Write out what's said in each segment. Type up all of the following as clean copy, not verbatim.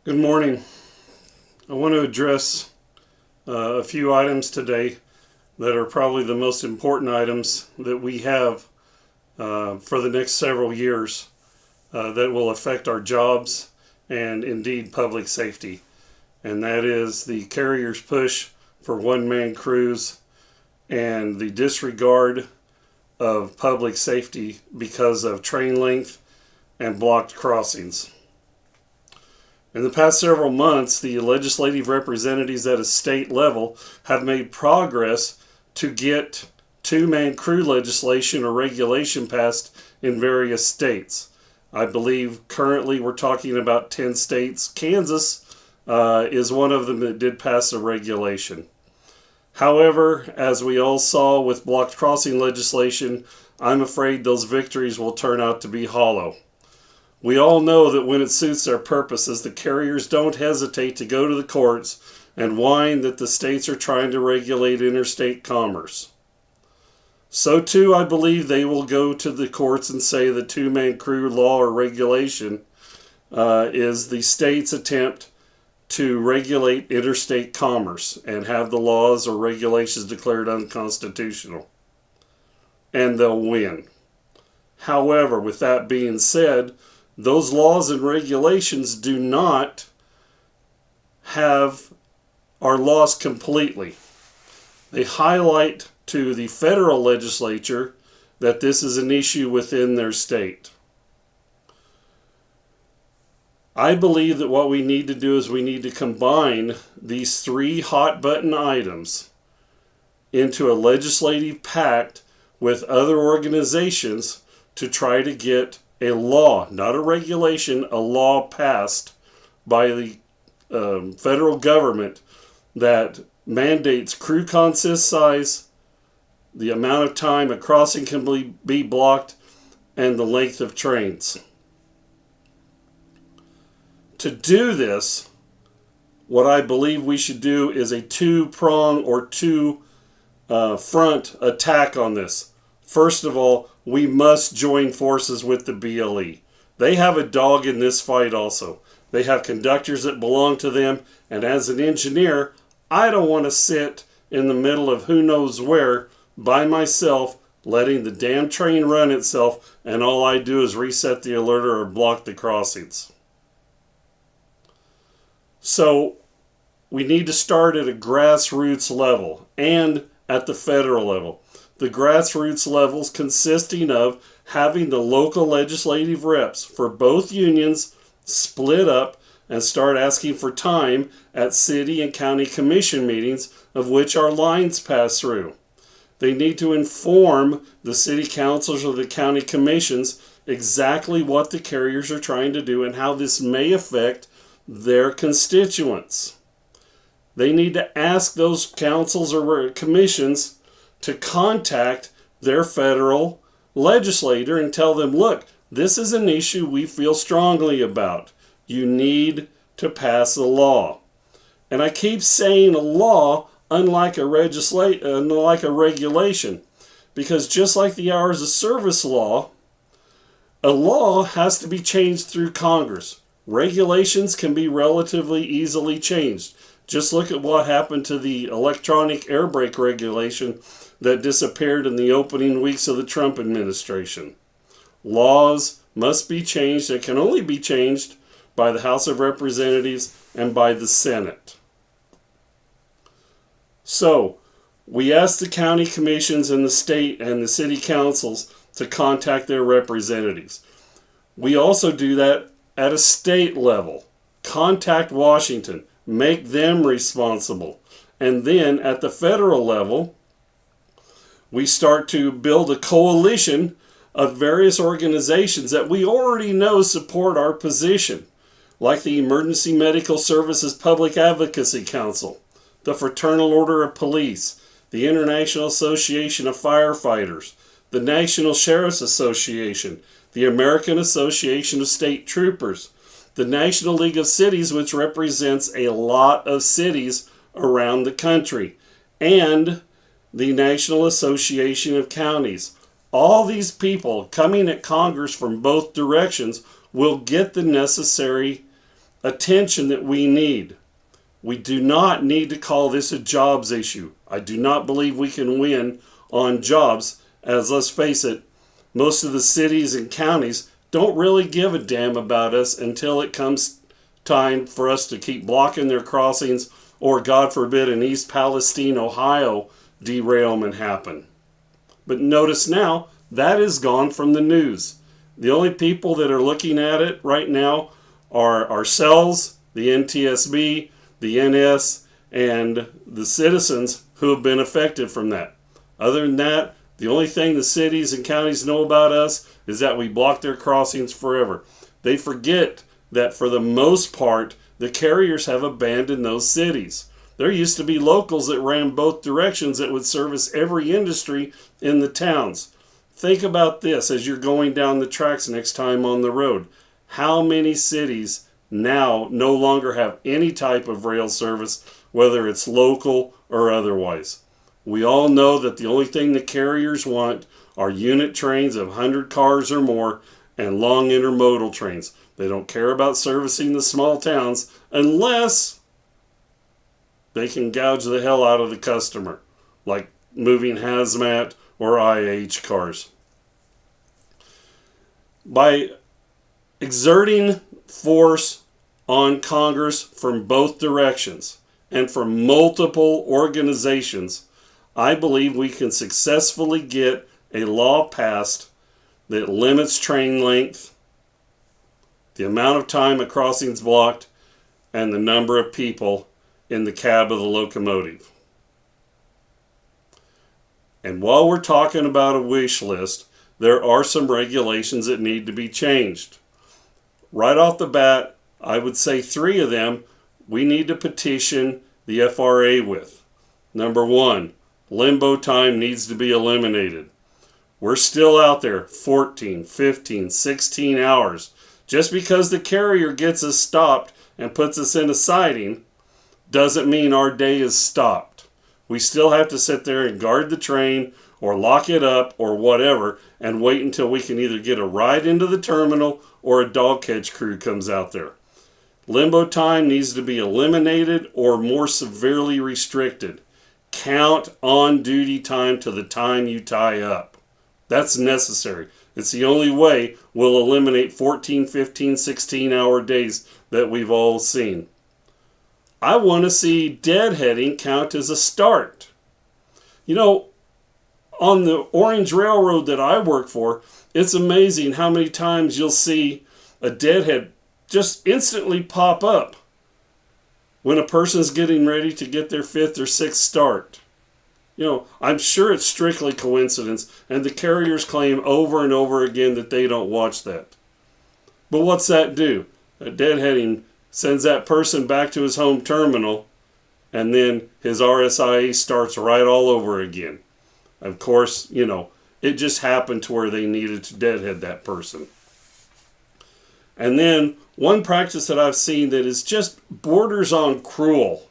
Good morning. I want to address a few items today that are probably the most important items that we have for the next several years that will affect our jobs and indeed public safety. And that is the carrier's push for one-man crews and the disregard of public safety because of train length and blocked crossings. In the past several months, the legislative representatives at a state level have made progress to get two-man crew legislation or regulation passed in various states. I believe currently we're talking about 10 states. Kansas is one of them that did pass a regulation. However, as we all saw with blocked crossing legislation, I'm afraid those victories will turn out to be hollow. We all know that when it suits their purposes, the carriers don't hesitate to go to the courts and whine that the states are trying to regulate interstate commerce. So too, I believe they will go to the courts and say the two-man crew law or regulation is the state's attempt to regulate interstate commerce and have the laws or regulations declared unconstitutional. And they'll win. However, with that being said, those laws and regulations are lost completely. They highlight to the federal legislature that this is an issue within their state. I believe that what we need to do is we need to combine these three hot button items into a legislative pact with other organizations to try to get a law, not a regulation, a law passed by the federal government that mandates crew consist size, the amount of time a crossing can be blocked, and the length of trains. To do this, what I believe we should do is a two-prong or two-front attack on this. First of all, we must join forces with the BLE. They have a dog in this fight also. They have conductors that belong to them, and as an engineer, I don't want to sit in the middle of who knows where by myself, letting the damn train run itself, and all I do is reset the alerter or block the crossings. So we need to start at a grassroots level and at the federal level. The grassroots levels consisting of having the local legislative reps for both unions split up and start asking for time at city and county commission meetings of which our lines pass through. They need to inform the city councils or the county commissions exactly what the carriers are trying to do and how this may affect their constituents. They need to ask those councils or commissions to contact their federal legislator and tell them, look, this is an issue we feel strongly about. You need to pass a law. And I keep saying a law unlike a regulation, because just like the hours of service law, a law has to be changed through Congress. Regulations can be relatively easily changed. Just look at what happened to the electronic air brake regulation that disappeared in the opening weeks of the Trump administration. Laws must be changed. They can only be changed by the House of Representatives and by the Senate. So, we ask the county commissions and the state and the city councils to contact their representatives. We also do that at a state level. Contact Washington. Make them responsible. And then at the federal level, we start to build a coalition of various organizations that we already know support our position, like the Emergency Medical Services Public Advocacy Council, the Fraternal Order of Police, the International Association of Firefighters, the National Sheriff's Association, the American Association of State Troopers, the National League of Cities, which represents a lot of cities around the country, and the National Association of Counties. All these people coming at Congress from both directions will get the necessary attention that we need. We do not need to call this a jobs issue. I do not believe we can win on jobs, as let's face it, most of the cities and counties don't really give a damn about us until it comes time for us to keep blocking their crossings, or God forbid an East Palestine, Ohio derailment happen. But notice now, that is gone from the news. The only people that are looking at it right now are ourselves, the NTSB, the NS, and the citizens who have been affected from that. Other than that, the only thing the cities and counties know about us is that we block their crossings forever. They forget that for the most part, the carriers have abandoned those cities. There used to be locals that ran both directions that would service every industry in the towns. Think about this as you're going down the tracks next time on the road. How many cities now no longer have any type of rail service, whether it's local or otherwise? We all know that the only thing the carriers want are unit trains of 100 cars or more and long intermodal trains. They don't care about servicing the small towns unless they can gouge the hell out of the customer, like moving hazmat or IH cars. By exerting force on Congress from both directions and from multiple organizations, I believe we can successfully get a law passed that limits train length, the amount of time a crossing is blocked, and the number of people in the cab of the locomotive. And while we're talking about a wish list, there are some regulations that need to be changed. Right off the bat, I would say 3 of them we need to petition the FRA with. Number 1, limbo time needs to be eliminated. We're still out there 14, 15, 16 hours. Just because the carrier gets us stopped and puts us in a siding doesn't mean our day is stopped. We still have to sit there and guard the train or lock it up or whatever and wait until we can either get a ride into the terminal or a dog catch crew comes out there. Limbo time needs to be eliminated or more severely restricted. Count on duty time to the time you tie up. That's necessary. It's the only way we'll eliminate 14, 15, 16-hour days that we've all seen. I want to see deadheading count as a start. You know, on the Orange Railroad that I work for, it's amazing how many times you'll see a deadhead just instantly pop up when a person's getting ready to get their 5th or 6th start. You know, I'm sure it's strictly coincidence, and the carriers claim over and over again that they don't watch that. But what's that do? A deadheading sends that person back to his home terminal, and then his RSIA starts right all over again. Of course, you know, it just happened to where they needed to deadhead that person. And then one practice that I've seen that is just borders on cruel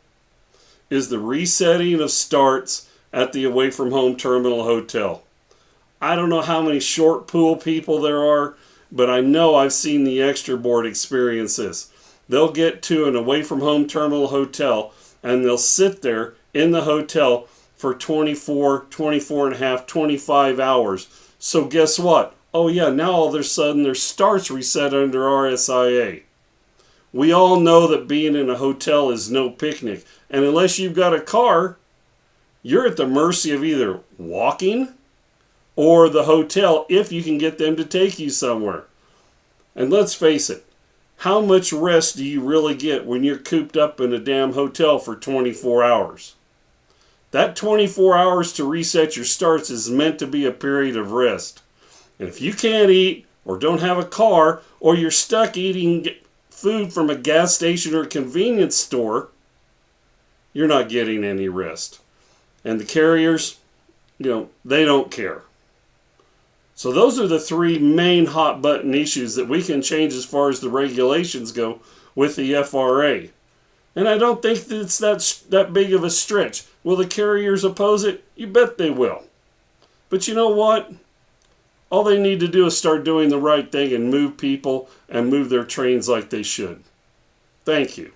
is the resetting of starts at the away from home terminal hotel. I don't know how many short pool people there are, but I know I've seen the extra board experience this. They'll get to an away from home terminal hotel and they'll sit there in the hotel for 24 and a half, 25 hours. So guess what? Oh yeah, now all of a sudden their starts reset under RSIA. We all know that being in a hotel is no picnic. And unless you've got a car, you're at the mercy of either walking or the hotel if you can get them to take you somewhere. And let's face it, how much rest do you really get when you're cooped up in a damn hotel for 24 hours? That 24 hours to reset your starts is meant to be a period of rest. And if you can't eat or don't have a car or you're stuck eating food from a gas station or a convenience store, you're not getting any rest. And the carriers, you know, they don't care. So those are the 3 main hot button issues that we can change as far as the regulations go with the FRA. And I don't think that it's that big of a stretch. Will the carriers oppose it? You bet they will. But you know what? All they need to do is start doing the right thing and move people and move their trains like they should. Thank you.